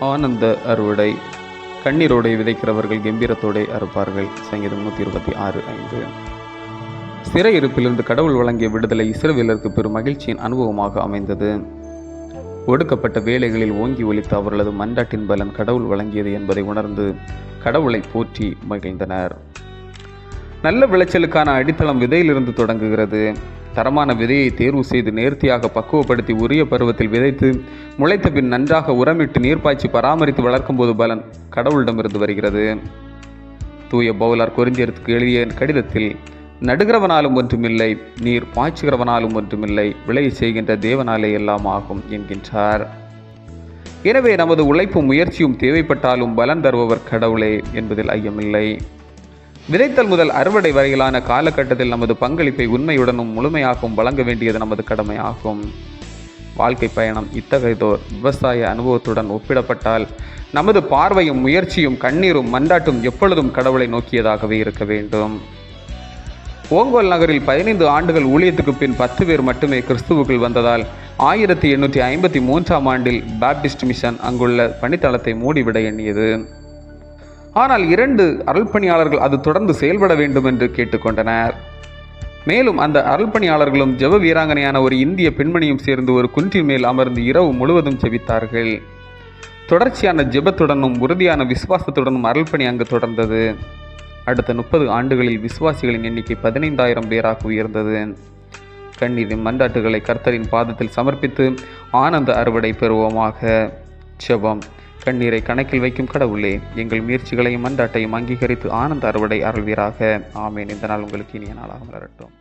ஆனந்த அறுவடை. கண்ணீரோடை விதைக்கிறவர்கள் கம்பீரத்தோடே அறுப்பார்கள். சங்கீதம் 126:5. சிறையிருப்பிலிருந்து கடவுள் வழங்கிய விடுதலை இஸ்ரவேலருக்கு பெரும் மகிழ்ச்சியின் அனுபவமாக அமைந்தது. ஒடுக்கப்பட்ட வேலைகளில் ஓங்கி ஒலித்த அவர்களது மன்றாட்டின் பலன் கடவுள் வழங்கியது என்பதை உணர்ந்து கடவுளை போற்றி மகிழ்ந்தனர். நல்ல விளைச்சலுக்கான அடித்தளம் விதையிலிருந்து தொடங்குகிறது. தரமான விதையை தேர்வு செய்து நேர்த்தியாக பக்குவப்படுத்தி உரிய பருவத்தில் விதைத்து முளைத்த பின் நன்றாக உரமிட்டு நீர்ப்பாய்ச்சி பராமரித்து வளர்க்கும் போது பலன் கடவுளிடமிருந்து வருகிறது. தூய பவுலார் கொரிந்தியருக்கு எழுதிய கடிதத்தில், நடுகிறவனாலும் ஒன்றுமில்லை, நீர் பாய்ச்சுகிறவனாலும் ஒன்றுமில்லை, விளைய செய்கின்ற தேவனாலே எல்லாம் ஆகும் என்கின்றார். எனவே நமது உழைப்பும் முயற்சியும் தேவைப்பட்டாலும் பலன் தருபவர் கடவுளே என்பதில் ஐயமில்லை. விதைத்தல் முதல் அறுவடை வரையிலான காலகட்டத்தில் நமது பங்களிப்பை உண்மையுடனும் முழுமையாகவும் வழங்க வேண்டியது நமது கடமையாகும். வாழ்க்கை பயணம் இத்தகையதோர் விவசாய அனுபவத்துடன் ஒப்பிடப்பட்டால் நமது பார்வையும் முயற்சியும் கண்ணீரும் மன்றாட்டும் எப்பொழுதும் கடவுளை நோக்கியதாகவே இருக்க வேண்டும். ஓங்கோல் நகரில் 15 ஆண்டுகள் ஊழியத்துக்கு பின் 10 பேர் மட்டுமே கிறிஸ்துவுக்குள் வந்ததால் 1853ஆம் ஆண்டில் பாப்டிஸ்ட் மிஷன் அங்குள்ள பணித்தளத்தை மூடிவிட எண்ணியது. ஆனால் 2 அருள்பணியாளர்கள் அது தொடர்ந்து செயல்பட வேண்டும் என்று கேட்டுக்கொண்டனர். மேலும் அந்த அருள்பணியாளர்களும் ஜெப வீராங்கனையான ஒரு இந்திய பெண்மணியும் சேர்ந்து ஒரு குன்றின் மேல் அமர்ந்து இரவு முழுவதும் ஜெபித்தார்கள். தொடர்ச்சியான ஜெபத்துடனும் உறுதியான விசுவாசத்துடனும் அருள்பணி அங்கு தொடர்ந்தது. அடுத்த 30 ஆண்டுகளில் விசுவாசிகளின் எண்ணிக்கை 15,000 பேராக உயர்ந்தது. கண்ணீரின் மன்றாட்டுகளை கர்த்தரின் பாதத்தில் சமர்ப்பித்து ஆனந்த அறுவடை பெறுவோமாக. ஜெபம். கண்ணீரை கணக்கில் வைக்கும் கடவுளே, எங்கள் முயற்சிகளையும் மன்றாட்டையும் அங்கீகரித்து ஆனந்த அறுவடை அருள்வீராக. ஆமேன். இந்த நாள் உங்களுக்கு இனிய நாளாக மலரட்டும்.